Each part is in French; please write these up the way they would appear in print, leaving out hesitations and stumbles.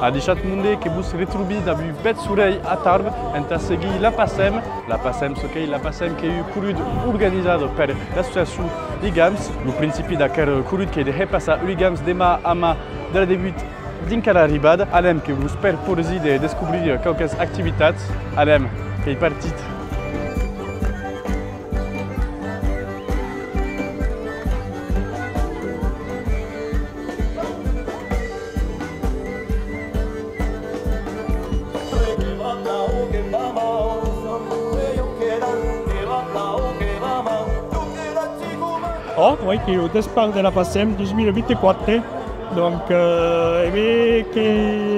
A dichat monde que vous retrouvez dans le bête soleil à Tarbes, on a seguit la PASSEM, la PASSEM qui est une course organisée par l'association Ligams. Le principe d'aquesta course qui est de repasser Ligams demain à ma de la début d'Incara Ribad. Alem que vous espère pour de découvrir quelques activités. Alem, qui est parti. Oui, qui est au départ de la PASSEM 2024. Donc, che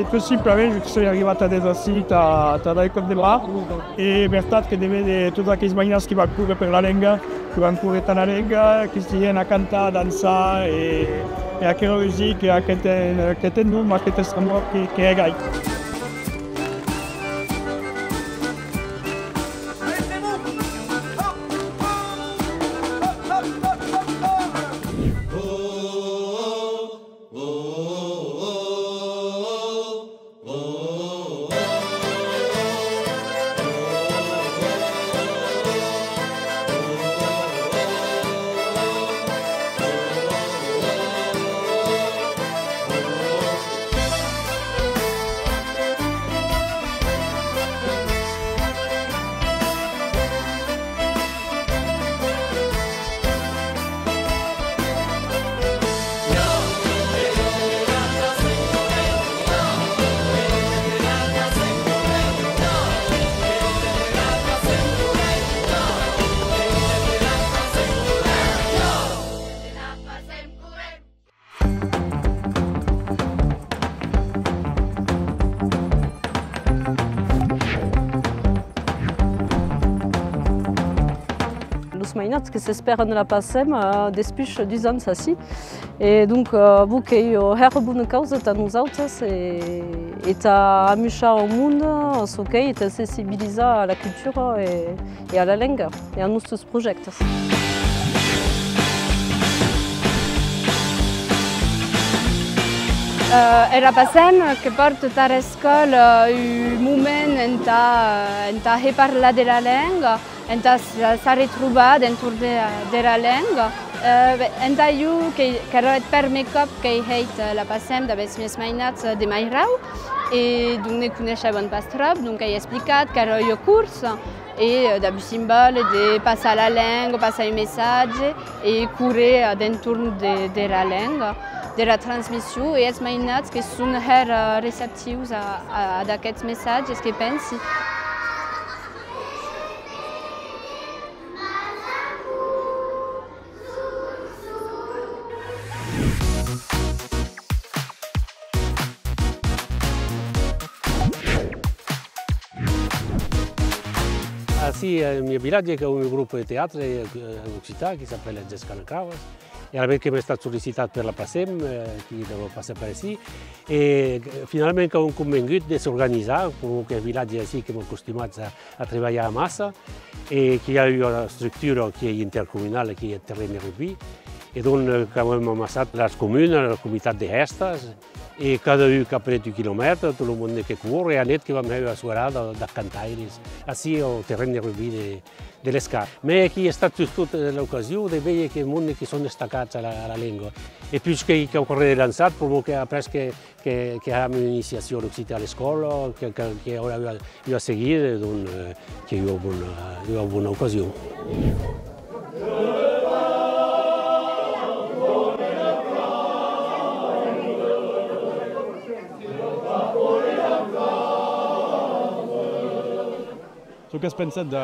tu simplement, je suis arrivé à des assises à Daikon de Bras. Et Bertat, qui devait toutes les manières qui vont courir pour la lenga, qui vont courir dans la lenga, qui se viennent à canter, à danser et à quelle musique, à quel nom, à quel instrument qui est gagne. Los mainats que s'esperen de la PASSEM després d'2 anys així. E donc, vous que heu bona causa a nosaltres e a amuixar o mundo, ok, e a sensibilitzar a la cultura e a la lenga e a nostres projectes. È la PASSEM che porta a l'escola un momento a riparlare della lingua, a si ritrovare dentro della lingua. E io che per me che ho la PASSEM da les miei mainats de Mairau e non ne conoscevo pas trop, donc ho spiegato che ero io corso e da simbolo di passare la lingua, passare i messaggi e curare dentro della lingua. De la transmission et els mainats que són receptius a aquests missatges que pensi. Ici, au mio villaggio c'è un gruppo di teatro in città che si chiama Gescanacavas. E avete mai stato sollecitato per la PASSEM, che devo passare per ici, e finalmente ho convenuto di si organizzare, comunque il villaggio è che mi costumato a lavorare a massa, e che ha una struttura che è intercomunale, che è terreno rugby, e donc abbiamo amassato la comune, la comunità di Hestas, e cada uno che ha preso 2 chilometri, tutto il mondo che corre, e a net che va a suonare da cantare, così è il terreno rugby delle scarpe. Ma qui è stata tutta l'occasione di vedere che i mondi che sono staccati alla lingua. E più che occorre lanciare, proprio che abbiamo un'iniziazione alla scuola, che ora io a seguire, che io ho una buona occasione. Ce que vous pensez de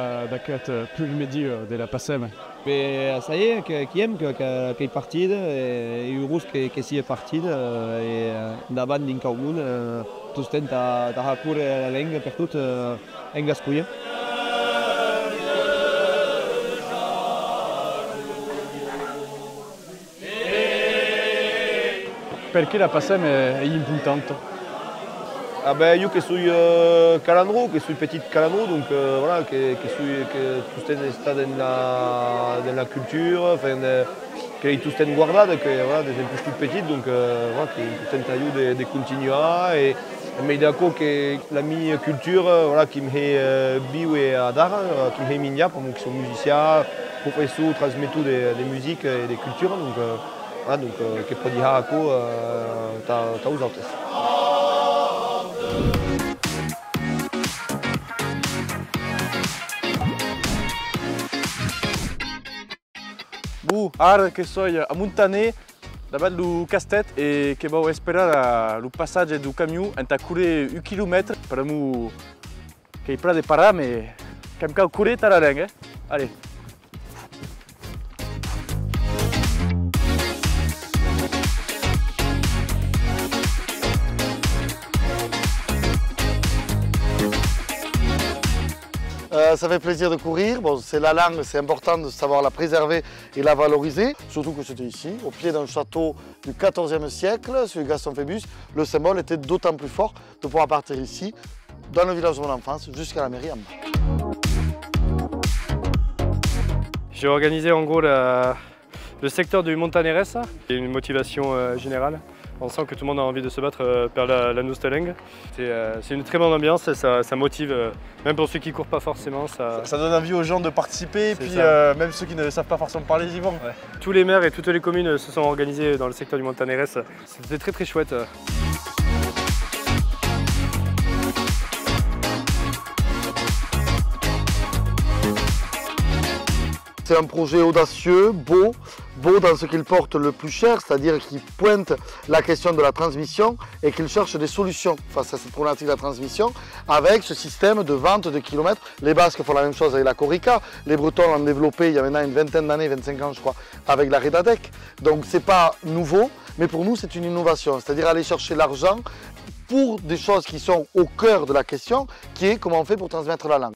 cette plurimédie de la PASSEM? Ça y est, qui aime qu'il est parti, et heureux que s'y est parti, et davant d'un commun, tout le temps à recourir la langue pour tout en Gascogne. Pourquoi la PASSEM est importante? Ah ben, io che suis calandro, che suis petit calandro, donc voilà, che tout est stato nella culture, enfin, che tout est guardato, che voilà, des un peu plus petit, donc voilà, che tout est aiuto de continuer Meidako que la culture voilà, qui me biou et adar, qui me minia pour qui sont musiciens, professeurs, transmettent des musiques et des cultures. Donc voilà, donc que pour dire à quoi t'as aux autres. Bu, ara che soi a Montane, davat lu castet e che vau esperar lu passage du camion enta cure 1 km per mu che i prade parar, me cam cau cure tarareng, Allez. Ça fait plaisir de courir. Bon, c'est la langue, c'est important de savoir la préserver et la valoriser. Surtout que c'était ici, au pied d'un château du XIVe siècle, celui de Gaston Phébus. Le symbole était d'autant plus fort de pouvoir partir ici, dans le village de mon enfance, jusqu'à la mairie en bas. J'ai organisé en gros le secteur du Montaneres. Il y a une motivation générale. On sent que tout le monde a envie de se battre par la Nousteleng. C'est une très bonne ambiance, ça motive, même pour ceux qui ne courent pas forcément. Ça donne envie aux gens de participer, et puis même ceux qui ne savent pas forcément parler, ils y vont. Ouais. Tous les maires et toutes les communes se sont organisés dans le secteur du Montaneres. C'était très très chouette. C'est un projet audacieux, beau dans ce qu'il porte le plus cher, c'est-à-dire qu'il pointe la question de la transmission et qu'il cherche des solutions face à cette problématique de la transmission avec ce système de vente de kilomètres. Les Basques font la même chose avec la Corica, les Bretons l'ont développé il y a maintenant une vingtaine d'années, 25 ans je crois, avec la Redadec. Donc c'est pas nouveau, mais pour nous c'est une innovation, c'est-à-dire aller chercher l'argent pour des choses qui sont au cœur de la question, qui est comment on fait pour transmettre la langue.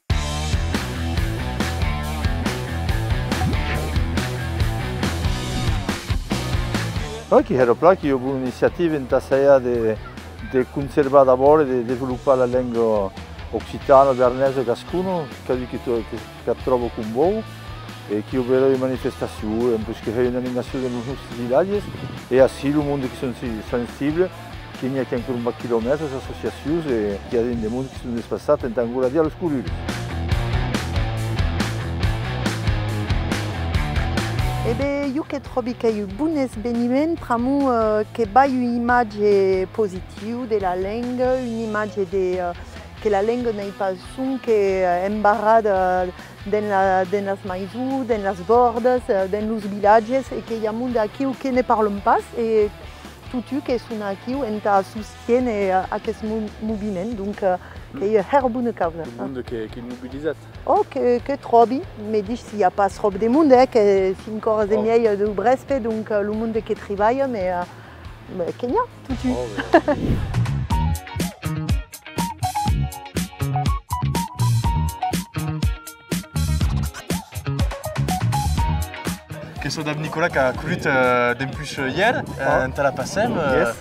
Qui era là qu'il y a une initiative de conserver d'abord et de développer la langue occitane, bernaise, gascuno, che trovo con voi, e che opera di manifestazioni, perché c'è un'animazione nei nostri villaggi, e così il mondo che sono sensibili, che non c'è ancora un chilometro, le associazioni, e che hanno dei mondi che sono spassati, e ancora di allo scuro. Io che trovo che è un buon svenimento, che va un'immagine positiva della lingua, un'immagine che la lingua non è pas che è imbarrata nelle maisons, nelle bordes, nelle villaggi, e che il y a mondo qui che ne parlent pas, e tutti che sono qui e sostiene a questo movimento. Donc, che è una buona causa. Il mondo che è mobilizzato. Oh, che trovi, mi dici s'il n'y a pas trop de monde, che si ancora des miei de Brespe, donc le monde qui travaille, mais Kenya, tutti. Che sono da Nicola che ha couru d'empuche hier, dans la Passem. Yes.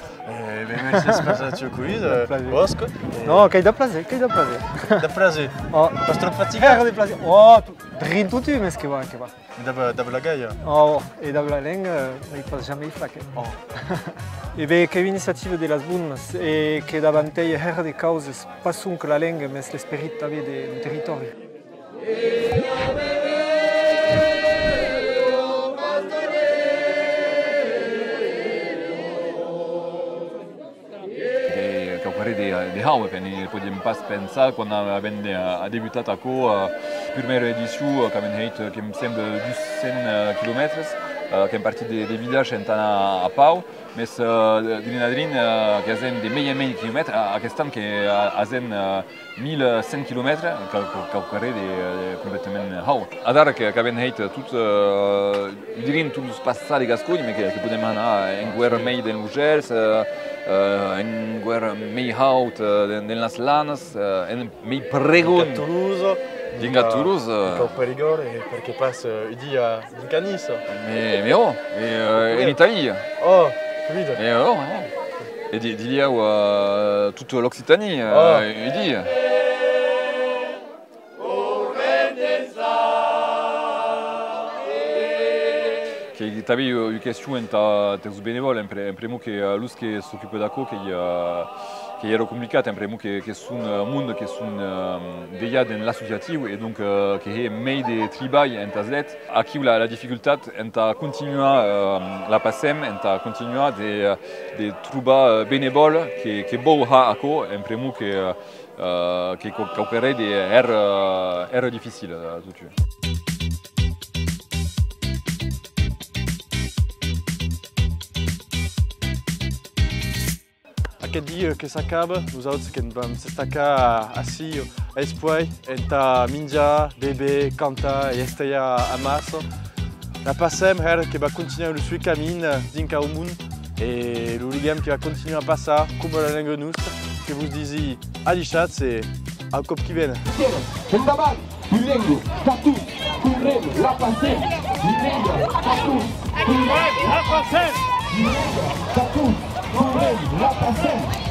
Mais c'est pas ça, tu as couru, Bosco. Non, che da plaisir, che da plaisir. Da plaisir. Oh, pas trop fatigué. De plaisir. Oh, drin tutti, mais che va, che va. Da la gaia. Oh, et da la langue, il passe jamais flaqué. Oh. E beh, che l'iniziativa della SBUN è che davanti a le cause pas solo la langue, ma l'esprit del territorio. de haue, ne podem pas pensar quan a debutat acolo primera edició que hem fet, que em sembla 200 quilòmetres, que hem partit de village en tant a Pau, més drin a drin que hem de menys quilòmetres, aquest any que hem 1100 quilòmetres, que el carrer de completament hau. Adar que hem fet tot, drin tot els passats de Gascuny, que podem anar en guerra mai de Lugers, en guerra mai haut de las lanas, en mai pregon. Din a Toulouse. Encore Périgord, perché passe idi a Canis. Mais oh, en Italie. Oh, vite. Mais oh, et d'il y a toute l'Occitanie, idi. Che t'avais une question entre tes bénévoles, en primo que l'us qui s'occupe d'acco, qui che era complicato, impremo che sono mondo che sono veia nell'associativo e donc che è meglio tribal in taslet. Aquí la difficoltà è continuare la PASEM, è continuare de trouver bénévole che beau ha ako, impremo che coopérer era difficile tout de suite. Aquest dia que s'acaba, nosaltres que vam estar així a Espoir, hem menjar, beber, cantar i estar a massa. La PASEM que va continuar el seu camí dins el món i l'Urigam que va continuar a passar com la llengua nostra, que vos disi adixats i al cop que ven. Endavant, Lulengo, Tatus, Currem, la PASEM, Lulengo, Tatus, Currem, la PASEM, Lulengo, Tatus, Currem, la PASEM.